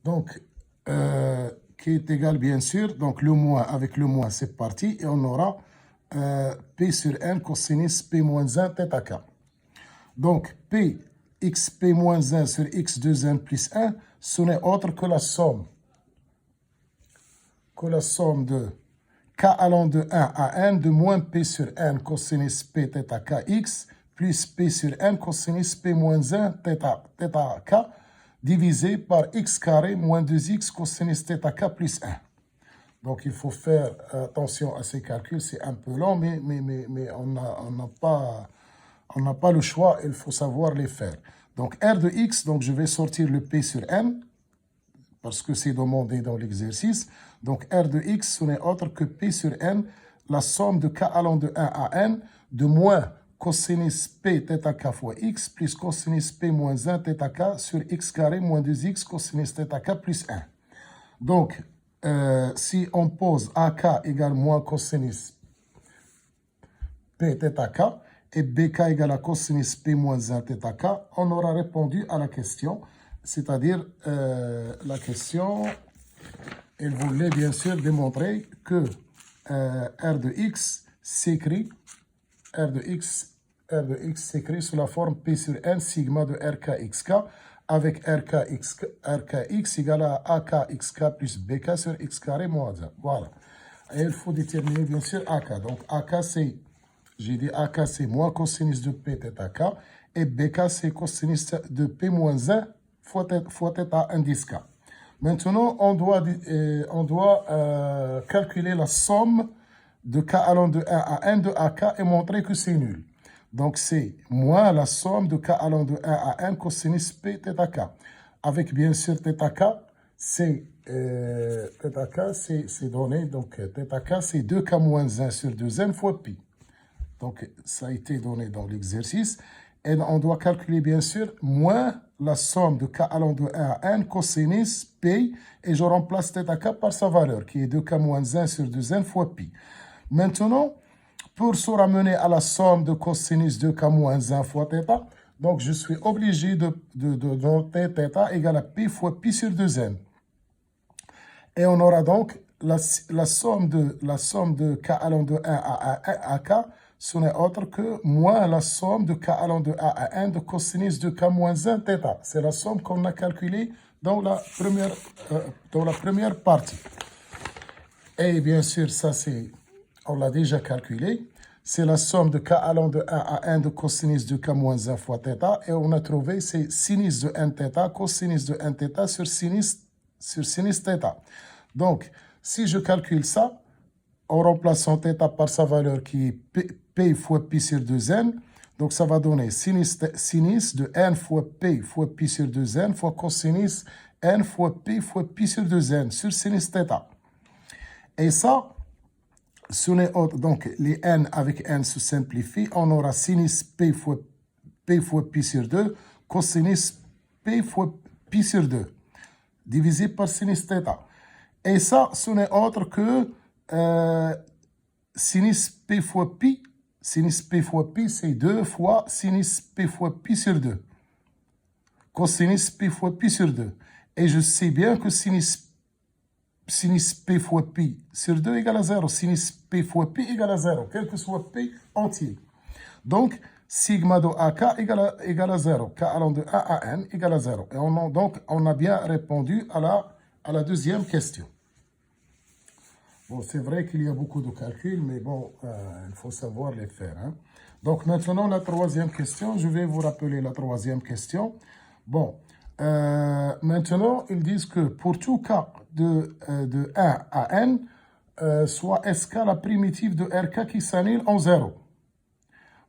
Donc, qui est égal, bien sûr, donc le moins avec le moins, c'est parti, et on aura P sur N cosinus P moins 1 θ k. Donc, P, xp moins 1 sur x 2n plus 1, ce n'est autre que la somme de k allant de 1 à n de moins P sur N cosinus P θ k x plus P sur N cosinus P moins 1 θ k divisé par x carré moins 2x cosinus θ k plus 1. Donc, il faut faire attention à ces calculs. C'est un peu long, mais on n'a pas le choix. Il faut savoir les faire. Donc, R de x, donc je vais sortir le P sur N, parce que c'est demandé dans l'exercice. Donc, R de x, ce n'est autre que P sur N, la somme de k allant de 1 à n, de moins cosinus P θ k fois x, plus cosinus P moins 1 θ k sur x carré moins 2x cosinus θ k plus 1. Donc, si on pose AK égale moins cosinus P θ k et BK égale à cosinus P moins 1 θ k, on aura répondu à la question. C'est-à-dire, la question, elle voulait bien sûr démontrer que R de x s'écrit sous la forme P sur N sigma de RKXK avec RKX égale à AKXK plus BK sur x carré moins 1. Voilà. Et il faut déterminer bien sûr AK. Donc AK c'est, j'ai dit AK c'est moins cosinus de P θ k et BK c'est cosinus de P moins 1 fois θ indice K. Maintenant, on doit calculer la somme de K allant de 1 à n de AK et montrer que c'est nul. Donc, c'est moins la somme de K allant de 1 à n cosinus P θ k. Avec bien sûr θ k, c'est donné. Donc, θ k, c'est 2K moins 1 sur 2n fois pi. Donc, ça a été donné dans l'exercice. Et on doit calculer bien sûr moins la somme de K allant de 1 à n cosinus P. Et je remplace θ k par sa valeur, qui est 2K moins 1 sur 2n fois pi. Maintenant, pour se ramener à la somme de cosinus de k moins 1 fois θ, donc je suis obligé de noter θ égale à pi fois pi sur 2n. Et on aura donc la somme de k allant de 1 à k, ce n'est autre que moins la somme de k allant de 1 à n de cosinus de k moins 1 θ. C'est la somme qu'on a calculée dans la première partie. Et bien sûr, ça c'est... On l'a déjà calculé. C'est la somme de k allant de 1 à n de cosinus de k moins 1 fois θ. Et on a trouvé, c'est sinus de n θ, cosinus de n θ sur sinus θ. Donc, si je calcule ça, en remplaçant θ par sa valeur qui est p fois pi sur 2n, donc ça va donner sinus de n fois p pi sur 2n fois cosinus n fois pi sur 2n sur sinus θ. Et ça, ce n'est autre, donc les n avec n se simplifient, on aura sinus p fois pi sur 2, cosinus p fois pi sur 2, divisé par sinus θ. Et ça, ce n'est autre que sinus p fois pi. Sinus p fois pi, c'est 2 fois sinus p fois pi sur 2. Cosinus p fois pi sur 2. Et je sais bien que sinus p fois pi sur 2 égale à 0. Sinus p fois pi égale à 0, quel que soit p entier. Donc, sigma de AK égale à 0. K allant de 1 à n égale à 0. Et on a bien répondu à la deuxième question. Bon, c'est vrai qu'il y a beaucoup de calculs, mais bon, il faut savoir les faire. Hein. Donc, maintenant, la troisième question. Je vais vous rappeler la troisième question. Bon, maintenant, ils disent que pour tout cas de 1 à n, soit SK la primitive de RK qui s'annule en 0.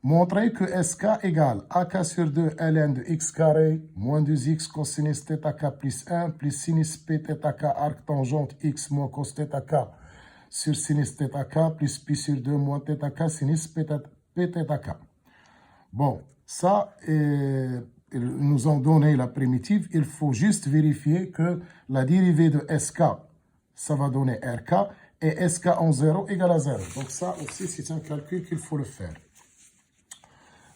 Montrez que SK égale AK sur 2 ln de x carré moins 2x cosinus θ k plus 1 plus sinus p θ k arc tangente x moins cos θ k sur sinus θ k plus pi sur 2 moins θ k sinus p θ k. Bon, ça, ils nous ont donné la primitive. Il faut juste vérifier que la dérivée de SK, ça va donner RK, et SK en 0 égale à 0. Donc ça aussi, c'est un calcul qu'il faut le faire.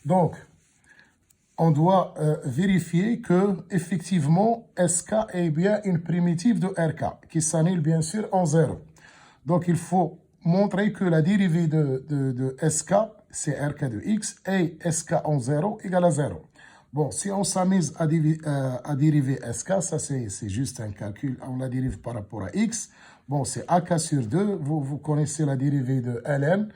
Donc, on doit vérifier que effectivement SK est bien une primitive de RK qui s'annule bien sûr en 0. Donc il faut montrer que la dérivée de SK, c'est RK de X, et SK en 0 égale à 0. Bon, si on s'amuse à dériver SK, ça c'est juste un calcul, on la dérive par rapport à X. Bon, c'est AK sur 2, vous connaissez la dérivée de ln,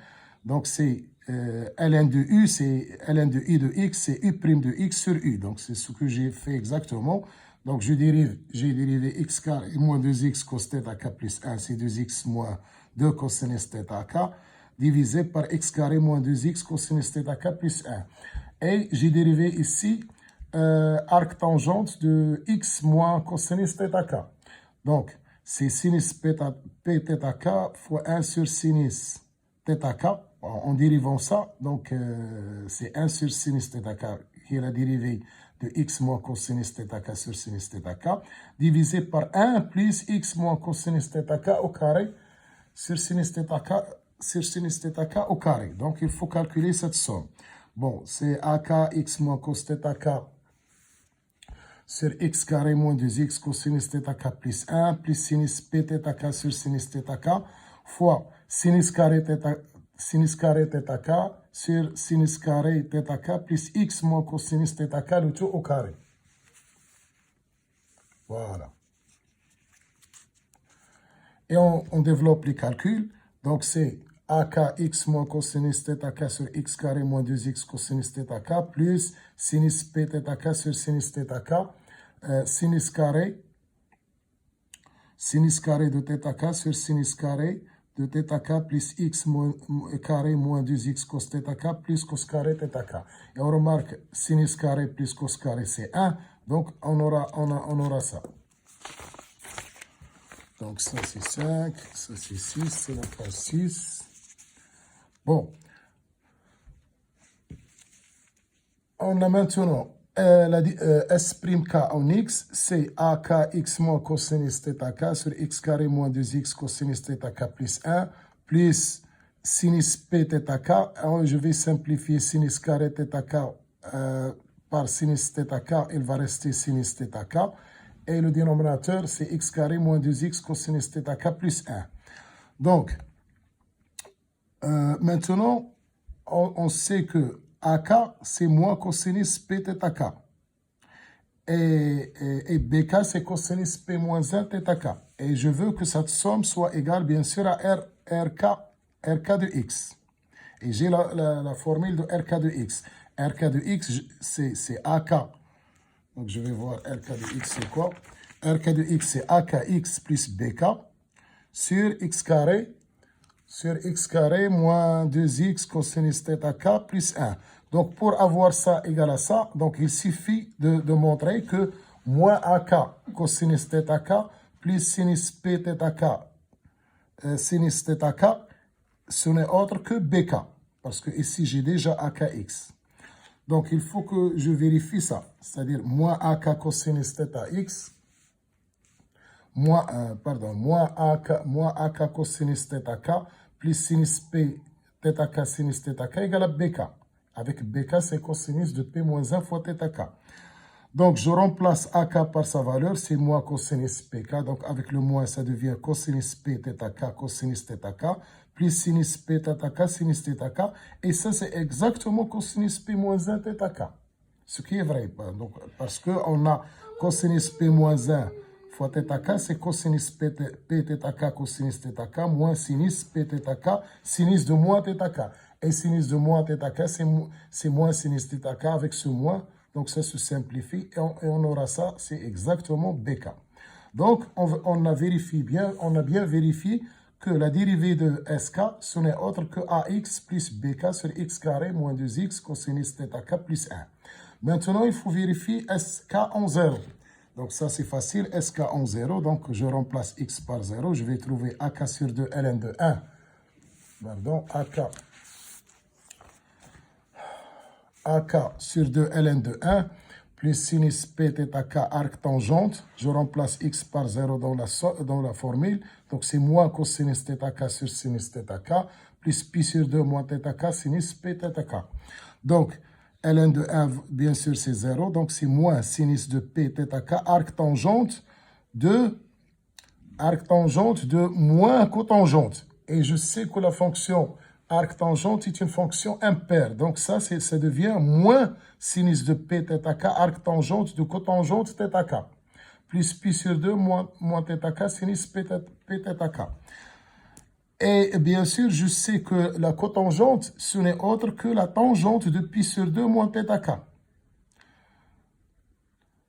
donc c'est ln de U, c'est ln de I de X, c'est U' de X sur U. Donc c'est ce que j'ai fait exactement. Donc j'ai dérivé x carré moins 2x cos θ k plus 1, c'est 2x moins 2 cosinus θ k, divisé par x carré moins 2x cosinus θ k plus 1. Et j'ai dérivé ici arc tangente de x moins cosinus θ k. Donc, c'est sinus p θ k fois 1 sur sinus θ k. En dérivant ça, donc c'est 1 sur sinus θ k qui est la dérivée de x moins cosinus θ k sur sinus θ k, divisé par 1 plus x moins cosinus θ k au carré sur sinus θ k au carré. Donc, il faut calculer cette somme. Bon, c'est AK x moins cos θ k sur x carré moins 2x cosinus θ k plus 1 plus sinus p θ k sur sinus θ k fois sinus carré θ k sur sinus carré θ k plus x moins cosinus θ k, le tout au carré. Voilà. Et on développe les calculs. Donc, c'est AK x moins cosinus θ k sur x carré moins 2x cosinus θ k plus sinus p θ k sur sinus θ k, sinus carré de θ k sur sinus carré de θ k plus x carré moins 2x cos θ k plus cos carré θ k. Et on remarque sinus carré plus cos carré c'est 1, donc on aura ça. Donc ça c'est 5, ça c'est 6, c'est la page 6. Bon, on a maintenant S'(k) en x, c'est AK x moins cosinus θ k sur x carré moins 2x cosinus θ k plus 1, plus sinus p θ k. Alors, je vais simplifier sinus carré θ k par sinus θ k, il va rester sinus θ k. Et le dénominateur, c'est x carré moins 2x cosinus θ k plus 1. Donc, maintenant, on sait que AK, c'est moins cosinus p θ k. Et BK, c'est cosinus p moins 1 θ k. Et je veux que cette somme soit égale, bien sûr, à RK de x. Et j'ai la formule de RK de x. RK de x, c'est AK. Donc, je vais voir RK de x, c'est quoi? RK de x, c'est AKX plus BK sur x carré moins 2x cosinus θ k plus 1. Donc, pour avoir ça égal à ça, donc il suffit de montrer que moins AK cosinus θ k plus sinus p θ k sinus θ k, ce n'est autre que BK. Parce que ici, j'ai déjà AKX. Donc, il faut que je vérifie ça. C'est-à-dire, moins AK cosinus θx, moins AK cosinus θ k plus sinus p θ k sinus θ k égale à BK. Avec BK, c'est cosinus de P moins 1 fois θ k. Donc, je remplace AK par sa valeur, c'est moins cosinus PK. Donc, avec le moins, ça devient cosinus P θ k cosinus θ k plus sinus P θ k sinus θ k. Et ça, c'est exactement cosinus P moins 1 θ k. Ce qui est vrai. Donc, parce qu'on a cosinus P moins 1 fois θ k, c'est cosinus P θ k cosinus θ k moins sinus P θ k sinus de moins θ k. Et sinus de moins θ k, c'est moins sinus θ k avec ce moins. Donc, ça se simplifie et on aura ça, c'est exactement BK. Donc, on a bien vérifié que la dérivée de SK, ce n'est autre que AX plus BK sur x carré moins 2x cosinus θ k plus 1. Maintenant, il faut vérifier SK en 0. Donc, ça, c'est facile. SK en 0. Donc, je remplace x par 0. Je vais trouver AK sur 2 ln de 1. Pardon, AK sur 2 ln de 1 plus sinus p θ k arc tangente. Je remplace x par 0 dans la formule. Donc, c'est moins cosinus θ k sur sinus θ k plus pi sur 2 moins θ k sinus p θ k. Donc, ln de 1, bien sûr, c'est 0. Donc, c'est moins sinus de P θ k, arc tangente de moins cotangente. Et je sais que la fonction arc tangente est une fonction impaire. Donc, ça devient moins sinus de P θ k, arc tangente de cotangente θ k. Plus pi sur 2 moins θ k, sinus P θ k. Et bien sûr, je sais que la cotangente, ce n'est autre que la tangente de pi sur 2 moins θ k.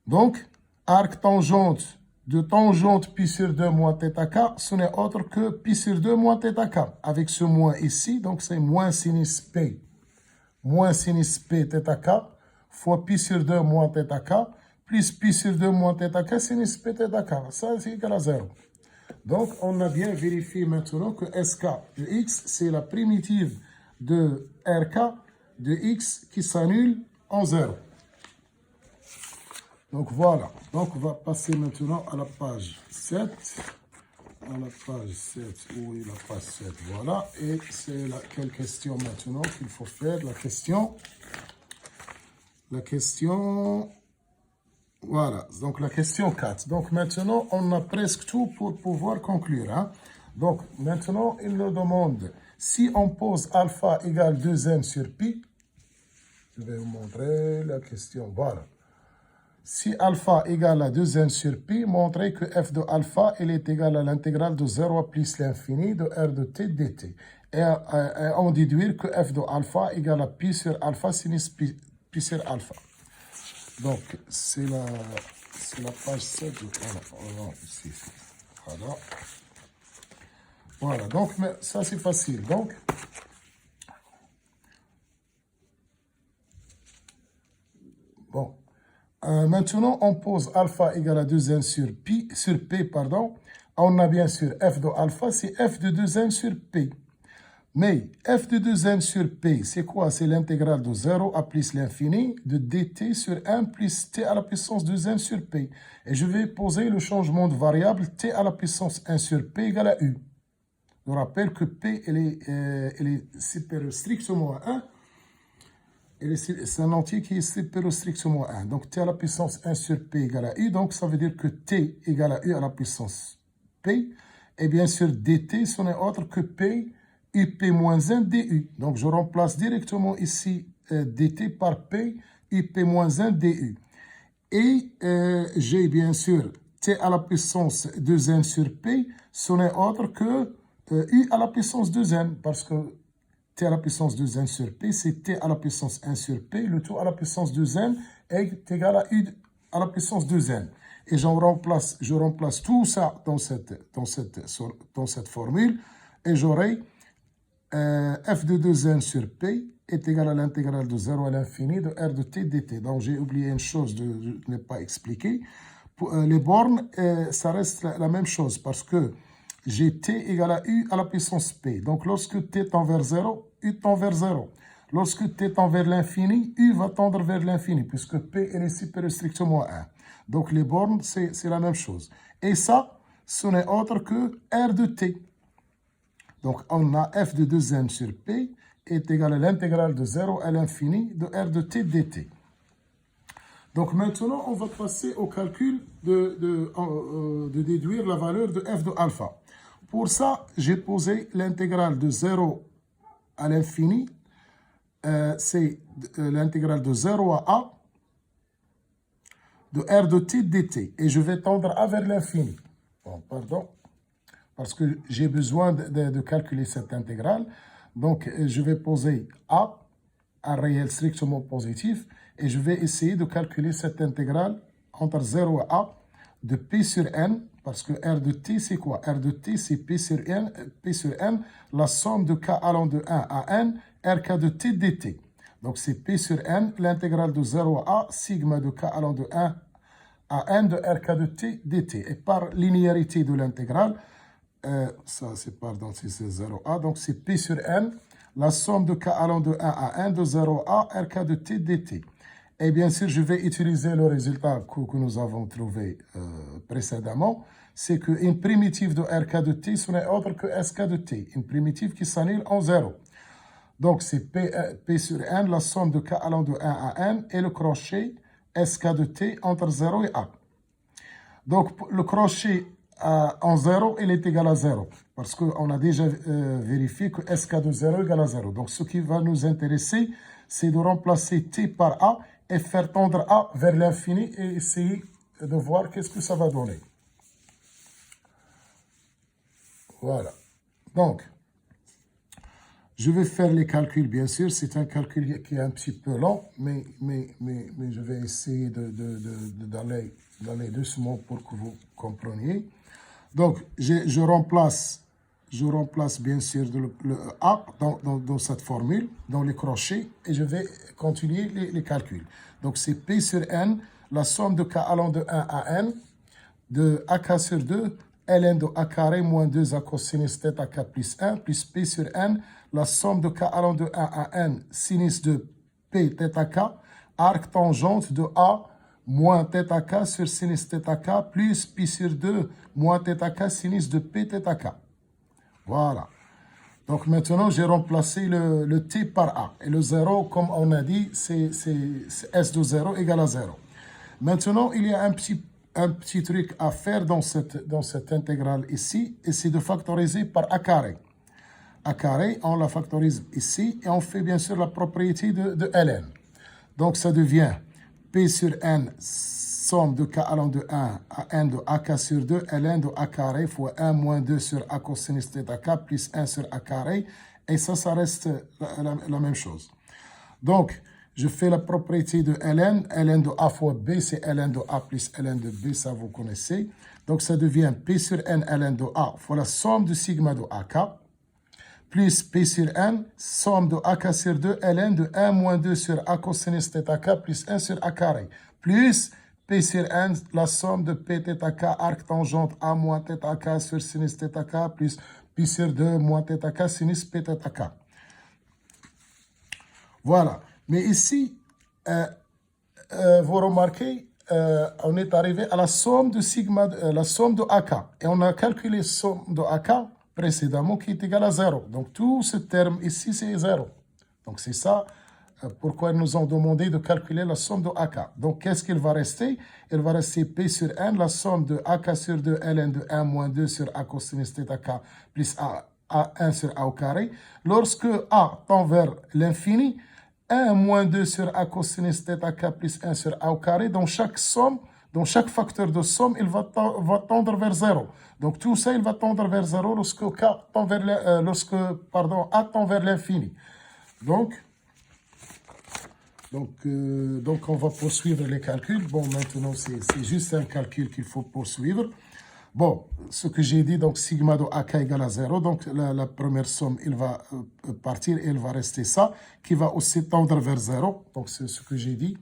Donc, arc tangente de tangente pi sur 2 moins θ k, ce n'est autre que pi sur 2 moins θ k. Avec ce moins ici, donc c'est moins sinus P θ k fois pi sur 2 moins θ k plus pi sur 2 moins θ k sinus P θ k. Ça, c'est égal à 0. Donc, on a bien vérifié maintenant que SK de X, c'est la primitive de RK de X qui s'annule en 0. Donc, voilà. Donc, on va passer maintenant à la page 7. À la page 7, oui, la page 7, voilà. Et c'est quelle question maintenant qu'il faut faire? La question... Voilà, donc la question 4. Donc maintenant, on a presque tout pour pouvoir conclure. Hein? Donc maintenant, il nous demande si on pose alpha égale 2n sur pi. Je vais vous montrer la question. Voilà. Si alpha égale à 2n sur pi, montrez que f de alpha il est égal à l'intégrale de 0 à plus l'infini de r de t dt. Et on déduire que f de alpha égale à pi sur alpha sinus pi sur alpha. Donc, c'est la page 7. Voilà, ici. Voilà. Voilà, donc ça c'est facile. Donc, bon. Maintenant, on pose alpha égale à 2n sur P, pardon. On a bien sûr f de alpha, c'est f de 2n sur P. Mais f de 2n sur P, c'est quoi? C'est l'intégrale de 0 à plus l'infini de dt sur 1 plus t à la puissance 2n sur P. Et je vais poser le changement de variable t à la puissance 1 sur P égale à u. Je rappelle que P, elle est supérieure strictement à 1. C'est un entier qui est supérieur strictement à 1. Donc t à la puissance 1 sur P égale à u. Donc ça veut dire que t égale à u à la puissance P. Et bien sûr, dt, ce n'est autre que P up moins 1 du. Donc, je remplace directement ici dt par p up moins 1 du. Et j'ai bien sûr t à la puissance 2n sur p, ce n'est autre que u à la puissance 2n, parce que t à la puissance 2n sur p, c'est t à la puissance 1 sur p, le tout à la puissance 2n est égal à u à la puissance 2n. Et je remplace tout ça dans cette formule, et j'aurai f de 2n sur p est égal à l'intégrale de 0 à l'infini de r de t dt. Donc, j'ai oublié une chose de ne pas expliquer. Pour, les bornes, ça reste la même chose parce que j'ai t égal à u à la puissance p. Donc, lorsque t tend vers 0, u tend vers 0. Lorsque t tend vers l'infini, u va tendre vers l'infini puisque p est supérieur strictement à 1. Donc, les bornes, c'est la même chose. Et ça, ce n'est autre que r de t. Donc, on a f de 2n sur p est égal à l'intégrale de 0 à l'infini de r de t dt. Donc, maintenant, on va passer au calcul de déduire la valeur de f de alpha. Pour ça, j'ai posé l'intégrale de 0 à l'infini. C'est l'intégrale de 0 à a de r de t dt. Et je vais tendre a vers l'infini. Bon, pardon. Parce que j'ai besoin de calculer cette intégrale. Donc, je vais poser a, un réel strictement positif, et je vais essayer de calculer cette intégrale entre 0 et a de p sur n, parce que r de t, c'est quoi? R de t, c'est p sur n, la somme de k allant de 1 à n, rk de t dt. Donc, c'est p sur n, l'intégrale de 0 à a, sigma de k allant de 1 à n de rk de t dt. Et par linéarité de l'intégrale, ça c'est 0a, donc c'est p sur n, la somme de k allant de 1 à 1 de 0a, rk de t dt. Et bien sûr, je vais utiliser le résultat que nous avons trouvé précédemment, c'est qu'une primitive de rk de t, ce n'est autre que sk de t, une primitive qui s'annule en 0. Donc, c'est P sur N, la somme de K allant de 1 à N, et le crochet SK de T entre 0 et A. Donc, le crochet en 0, il est égal à 0. Parce qu'on a déjà vérifié que SK de 0 égale à 0. Donc, ce qui va nous intéresser, c'est de remplacer T par A et faire tendre A vers l'infini et essayer de voir qu'est-ce que ça va donner. Voilà. Donc, je vais faire les calculs, bien sûr. C'est un calcul qui est un petit peu long, mais je vais essayer d'aller doucement pour que vous compreniez. Donc, je remplace bien sûr le A dans cette formule, dans les crochets, et je vais continuer les calculs. Donc, c'est P sur N, la somme de K allant de 1 à N, de AK sur 2, ln de A carré moins 2 à cosinus θ K plus 1, plus P sur N, la somme de K allant de 1 à N, sinus de P θk, arc tangente de A moins θk sur sinus θk, plus pi sur 2 moins θk sinus de P θk. Voilà. Donc maintenant, j'ai remplacé le T par A. Et le 0, comme on a dit, c'est S de 0 égale à 0. Maintenant, il y a un petit truc à faire dans cette intégrale ici, et c'est de factoriser par A carré. A carré, on la factorise ici, et on fait bien sûr la propriété de ln. Donc ça devient P sur N, somme de K allant de 1 à N de AK sur 2, ln de A carré fois 1 moins 2 sur A cosinus θk plus 1 sur A carré, et ça reste la même chose. Donc, je fais la propriété de ln. ln de A fois B, c'est ln de A plus ln de B, ça vous connaissez. Donc, ça devient P sur N ln de A fois la somme de sigma de AK, plus P sur N, somme de AK sur 2, ln de 1 moins 2 sur A cosinus θk plus 1 sur A carré, plus P sur N, la somme de P θk, arc tangente A moins θk sur sinus θk, plus Pi sur 2 moins θk sinus P θk. Voilà. Mais ici, vous remarquez, on est arrivé à la somme de sigma, la somme de AK. Et on a calculé la somme de AK précédemment qui est égale à 0. Donc tout ce terme ici, c'est 0. Donc c'est ça pourquoi ils nous ont demandé de calculer la somme de AK. Donc qu'est-ce qu'il va rester? Il va rester P sur N, la somme de AK sur 2, ln de 1 moins 2 sur A cosinus θk plus A1 sur A au carré. Lorsque A tend vers l'infini, 1 moins 2 sur A cosinus θk plus 1 sur A au carré, dans chaque somme, dans chaque facteur de somme, il va tendre vers 0. Donc tout ça, il va tendre vers 0 lorsque A tend vers l'infini. Donc, on va poursuivre les calculs. Bon, maintenant, c'est juste un calcul qu'il faut poursuivre. Bon, ce que j'ai dit, donc sigma de AK égale à 0. Donc, la première somme, il va partir et il va rester ça, qui va aussi tendre vers 0. Donc, c'est ce que j'ai dit.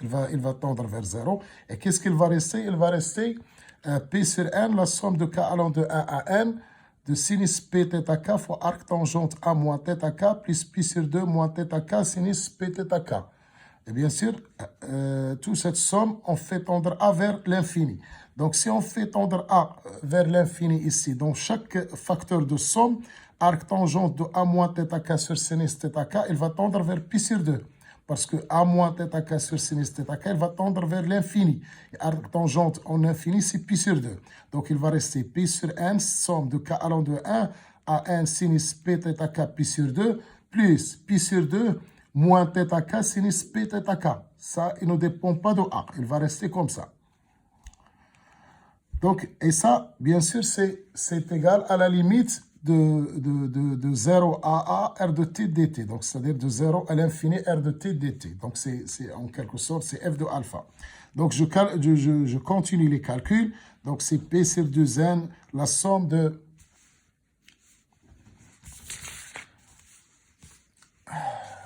Il va tendre vers 0. Et qu'est-ce qu'il va rester? Il va rester P sur N, la somme de K allant de 1 à N, de sinus P θk fois arc tangente A moins θk, plus pi sur 2 moins θk sinus P θk. Et bien sûr, toute cette somme, on fait tendre A vers l'infini. Donc, si on fait tendre A vers l'infini ici, dans chaque facteur de somme, arc tangente de A moins θk sur sinus θk, il va tendre vers pi sur 2. Parce que A moins θk sur sinus θk, il va tendre vers l'infini. Arc tangente en infini, c'est pi sur 2. Donc, il va rester pi sur n, somme de K allant de 1 à n sinus P θk pi sur 2, plus pi sur 2, moins θk sinus P θk. Ça, il ne dépend pas de A. Il va rester comme ça. Donc, et ça, bien sûr, c'est égal à la limite de 0 à A, R de t dt. Donc, c'est-à-dire de 0 à l'infini, R de t dt. Donc, c'est en quelque sorte, c'est f de alpha. Donc, je continue les calculs. Donc, c'est P sur 2n, la somme de...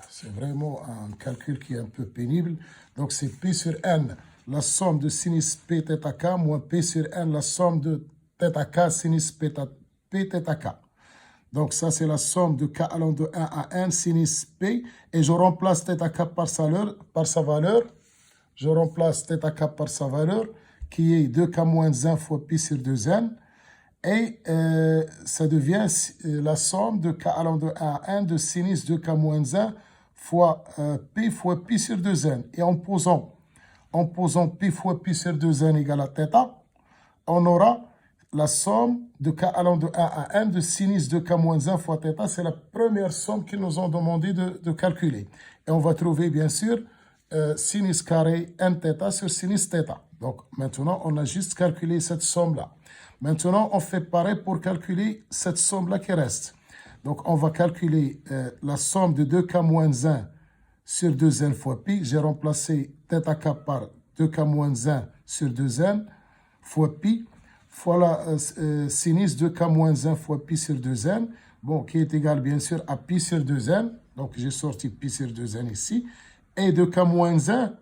C'est vraiment un calcul qui est un peu pénible. Donc, c'est P sur n, la somme de sinus P θk, moins P sur n, la somme de θk sinus P θk. Donc, ça, c'est la somme de K allant de 1 à n sinus P. Et je remplace θk par sa valeur. Je remplace θk par sa valeur, qui est 2k moins 1 fois pi sur 2n. Et ça devient la somme de k allant de 1 à 1 de sinus de k moins 1 fois p fois pi sur 2n. Et en posant p fois pi sur 2n égale à θ, on aura la somme de k allant de 1 à 1 de sinus de k moins 1 fois θ. C'est la première somme qu'ils nous ont demandé de calculer. Et on va trouver, bien sûr, sinus carré nθ sur sinus θ. Donc, maintenant, on a juste calculé cette somme-là. Maintenant, on fait pareil pour calculer cette somme-là qui reste. Donc, on va calculer la somme de 2k moins 1 sur 2n fois pi. J'ai remplacé θk par 2k moins 1 sur 2n fois pi, fois la sinus 2k moins 1 fois pi sur 2n, bon, qui est égal, bien sûr, à pi sur 2n. Donc, j'ai sorti pi sur 2n ici. Et 2k moins 1,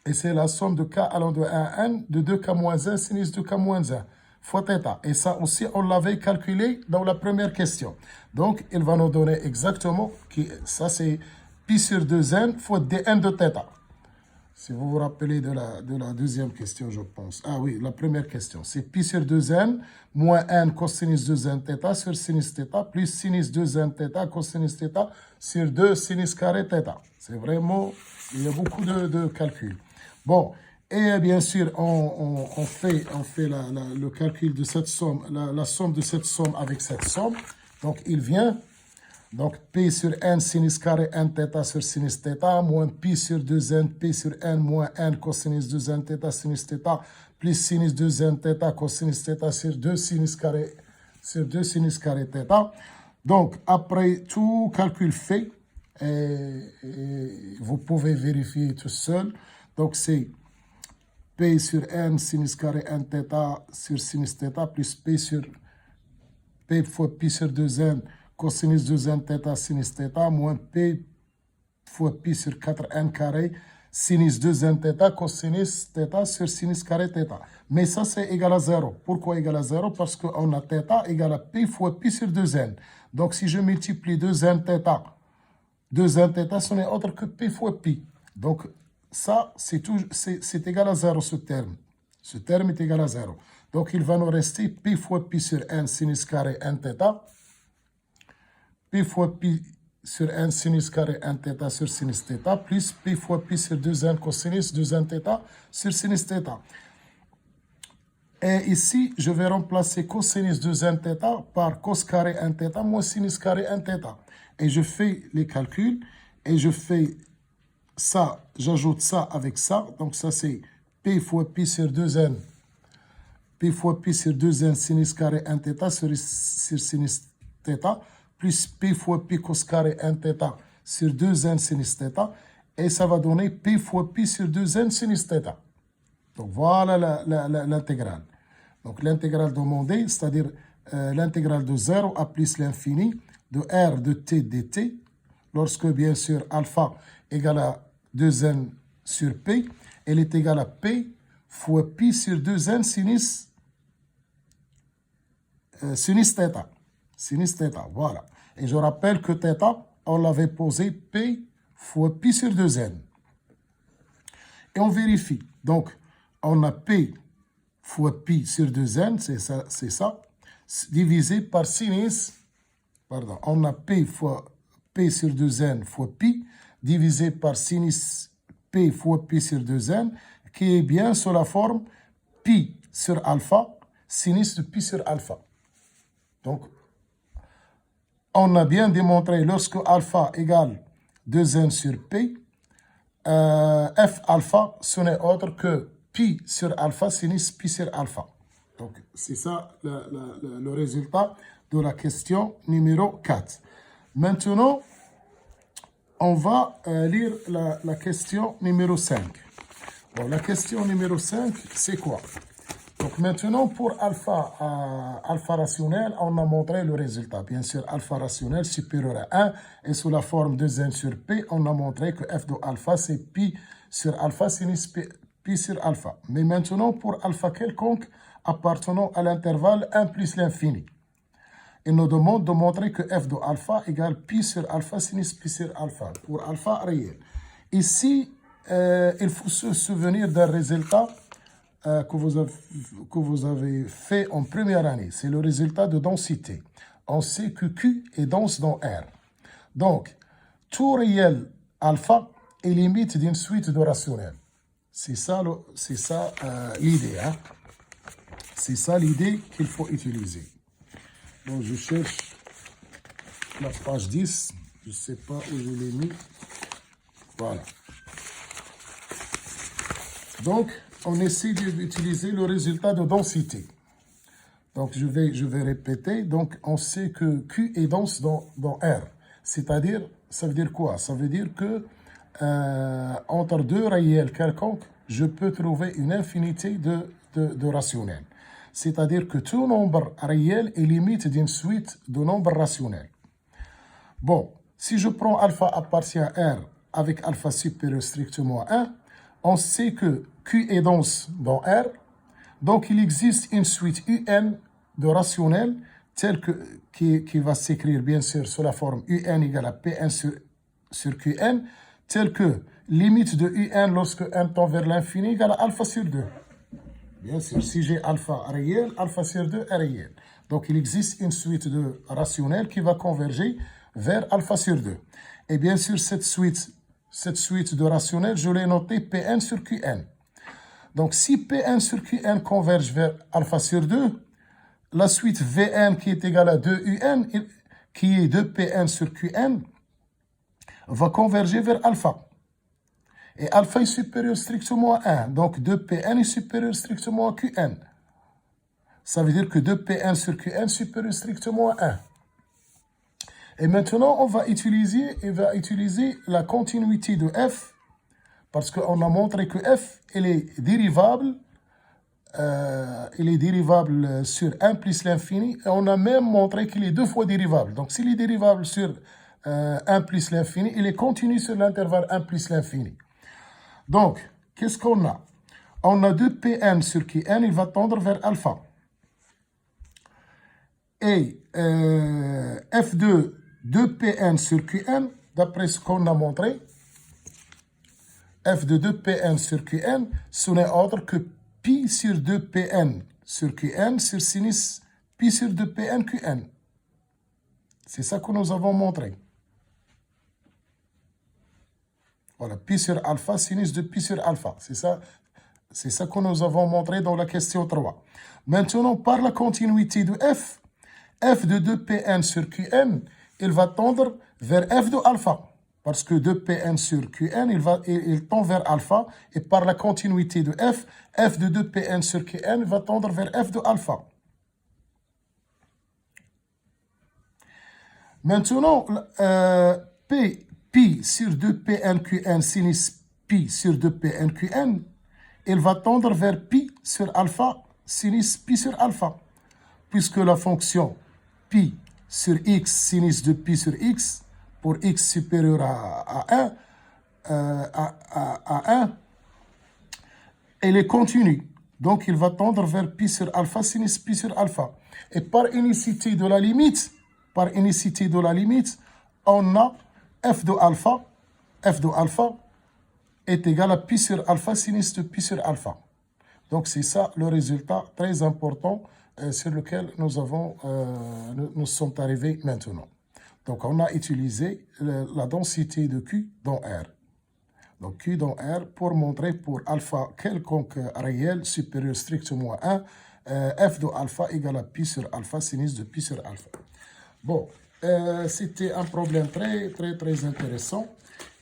et c'est la somme de k allant de 1 à 1 de 2k moins 1 sinus 2k moins 1 fois θ. Et ça aussi, on l'avait calculé dans la première question. Donc, il va nous donner exactement, ça c'est pi sur 2n fois dn de θ. Si vous vous rappelez de la deuxième question, je pense. Ah oui, la première question. C'est pi sur 2n moins n cosinus 2n θ sur sinus θ plus sinus 2n θ cosinus θ sur 2 sinus carré θ. C'est vraiment, il y a beaucoup de calculs. Bon, et bien sûr, on fait le calcul de cette somme, la somme de cette somme avec cette somme. Donc, il vient, donc P sur N sinus carré N θ sur sinus θ, moins Pi sur 2N, P sur N moins N cosinus 2N θ sinus θ, plus sinus 2N θ cosinus θ sur 2 sinus carré θ. Donc, après tout calcul fait, et vous pouvez vérifier tout seul. Donc, c'est P sur N sinus carré N θ sur sinus θ plus P fois Pi sur 2N cosinus 2N θ sinus θ moins P fois Pi sur 4N carré sinus 2N θ cosinus θ sur sinus carré θ. Mais ça, c'est égal à 0. Pourquoi égal à 0? Parce qu'on a θ égal à P fois Pi sur 2N. Donc, si je multiplie 2N θ, 2N θ, ce n'est autre que P fois Pi. Donc, ça, c'est égal à 0, ce terme. Ce terme est égal à 0. Donc, il va nous rester P fois Pi sur N sinus carré N θ. P fois Pi sur N sinus carré N θ sur sinus θ, plus P fois Pi sur 2N cosinus 2N θ sur sinus θ. Et ici, je vais remplacer cosinus 2N θ par cos carré N θ moins sinus carré N θ. Et je fais les calculs et je fais ça, j'ajoute ça avec ça. Donc, ça, c'est P fois Pi sur 2N. P fois Pi sur 2N sinus carré N θ sur sinus θ, plus P fois Pi cos carré N θ sur 2N sinus θ. Et ça va donner P fois Pi sur 2N sinus θ. Donc, voilà l'intégrale. Donc, l'intégrale demandée, c'est-à-dire l'intégrale de 0 à plus l'infini de R de t dt, lorsque, bien sûr, alpha égale à 2n sur p, elle est égale à p fois pi sur 2n sinus θ. Sinus θ, voilà. Et je rappelle que θ, on l'avait posé p fois pi sur 2n. Et on vérifie. Donc, on a p fois pi sur 2n, c'est ça, divisé par sinus, pardon, on a p fois p sur 2n fois pi, divisé par sinus p fois pi sur 2n, qui est bien sous la forme pi sur alpha, sinus de pi sur alpha. Donc, on a bien démontré lorsque alpha égale 2n sur p, f alpha, ce n'est autre que pi sur alpha sinus pi sur alpha. Donc, c'est ça le résultat de la question numéro 4. Maintenant, on va lire la question numéro 5. Bon, la question numéro 5, c'est quoi? Donc maintenant, pour alpha rationnel, on a montré le résultat. Bien sûr, alpha rationnel supérieur à 1 et sous la forme de n sur p, on a montré que f de alpha, c'est pi sur alpha sinus pi sur alpha. Mais maintenant, pour alpha quelconque appartenant à l'intervalle 1 plus l'infini, il nous demande de montrer que f de alpha égale pi sur alpha sinus pi sur alpha, pour alpha réel. Ici, il faut se souvenir d'un résultat que vous avez fait en première année. C'est le résultat de densité. On sait que Q est dense dans R. Donc, tout réel alpha est limite d'une suite de rationnels. C'est ça l'idée. Hein? C'est ça l'idée qu'il faut utiliser. Donc, je cherche la page 10. Je ne sais pas où je l'ai mis. Voilà. Donc, on essaie d'utiliser le résultat de densité. Donc, je vais répéter. Donc, on sait que Q est dense dans R. C'est-à-dire, ça veut dire quoi? Ça veut dire que entre deux réels quelconques, je peux trouver une infinité de rationnels. C'est-à-dire que tout nombre réel est limite d'une suite de nombres rationnels. Bon, si je prends alpha appartient à R avec alpha supérieur strictement à 1, on sait que Q est dense dans R, donc il existe une suite UN de rationnels qui va s'écrire bien sûr sous la forme UN égale à Pn sur Qn, tel que limite de UN lorsque n tend vers l'infini égale à alpha sur 2. Bien sûr, si j'ai alpha réel, alpha sur 2 est réel. Donc il existe une suite de rationnels qui va converger vers alpha sur 2. Et bien sûr, cette suite de rationnels, je l'ai noté Pn sur Qn. Donc si Pn sur Qn converge vers alpha sur 2, la suite Vn qui est égale à 2Un, qui est 2Pn sur Qn, va converger vers alpha. Et alpha est supérieur strictement à 1. Donc 2Pn est supérieur strictement à Qn. Ça veut dire que 2Pn sur Qn est supérieur strictement à 1. Et maintenant, on va utiliser la continuité de f, parce qu'on a montré que f, elle est dérivable sur 1 plus l'infini, et on a même montré qu'il est 2 fois dérivable. Donc s'il est dérivable sur 1 plus l'infini, il est continu sur l'intervalle 1 plus l'infini. Donc, qu'est-ce qu'on a? On a 2Pn sur Qn, il va tendre vers alpha. Et f2, 2Pn sur Qn, d'après ce qu'on a montré, f de 2Pn sur Qn, ce n'est autre que pi sur 2Pn sur Qn sur sinus pi sur 2Pn Qn. C'est ça que nous avons montré. Voilà, pi sur alpha, sinus de pi sur alpha. C'est ça que nous avons montré dans la question 3. Maintenant, par la continuité de f de 2Pn sur Qn, il va tendre vers f de alpha. Parce que 2Pn sur Qn, il tend vers alpha. Et par la continuité de f de 2Pn sur Qn va tendre vers f de alpha. Maintenant, pi sur 2Pn Qn sinus pi sur 2Pn Qn, il va tendre vers pi sur alpha sinus pi sur alpha. Puisque la fonction pi sur x sinus de pi sur x, pour x supérieur à 1, elle est continue. Donc, il va tendre vers pi sur alpha sinus pi sur alpha. Et par unicité de la limite, on a f de alpha est égal à pi sur alpha sinus de pi sur alpha. Donc, c'est ça le résultat très important sur lequel nous sommes arrivés maintenant. Donc, on a utilisé la densité de Q dans R. Donc, Q dans R pour montrer pour alpha quelconque réel supérieur strictement à 1, f de alpha égale à pi sur alpha sinus de pi sur alpha. Bon, c'était un problème très, très, très intéressant.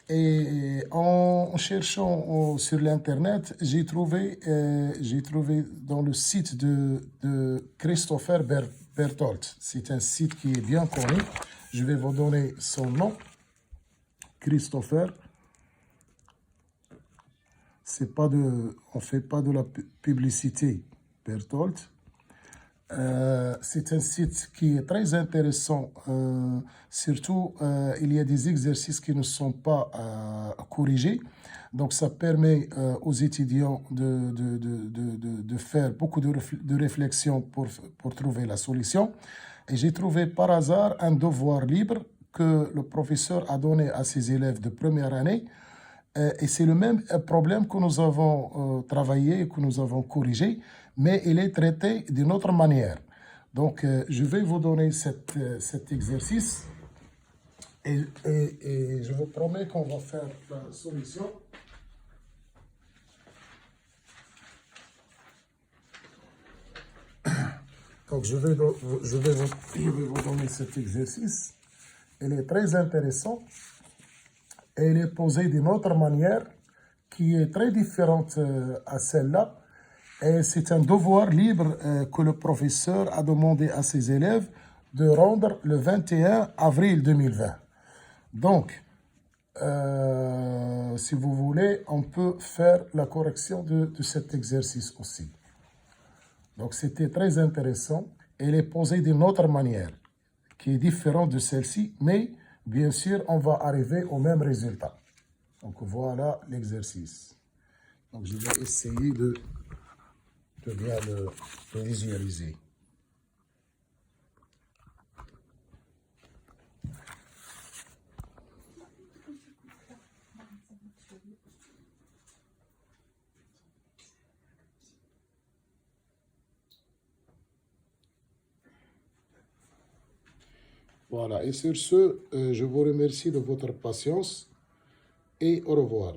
Et en cherchant sur l'Internet, j'ai trouvé dans le site de Christopher Bertholdt. C'est un site qui est bien connu. Je vais vous donner son nom. Christopher. On ne fait pas de la publicité. Bertholdt. C'est un site qui est très intéressant. Surtout, il y a des exercices qui ne sont pas corrigés. Donc, ça permet aux étudiants de faire beaucoup de réflexion pour trouver la solution. Et j'ai trouvé par hasard un devoir libre que le professeur a donné à ses élèves de première année. Et c'est le même problème que nous avons travaillé et que nous avons corrigé, mais il est traité d'une autre manière. Donc, je vais vous donner cet exercice et je vous promets qu'on va faire la solution. Donc, je vais vous donner cet exercice. Il est très intéressant et il est posé d'une autre manière qui est très différente à celle-là. Et c'est un devoir libre que le professeur a demandé à ses élèves de rendre le 21 avril 2020. Donc, si vous voulez, on peut faire la correction de cet exercice aussi. Donc, c'était très intéressant. Elle est posée d'une autre manière, qui est différente de celle-ci, mais bien sûr, on va arriver au même résultat. Donc, voilà l'exercice. Donc, je vais essayer de bien le visualiser. Voilà, et sur ce, je vous remercie de votre patience et au revoir.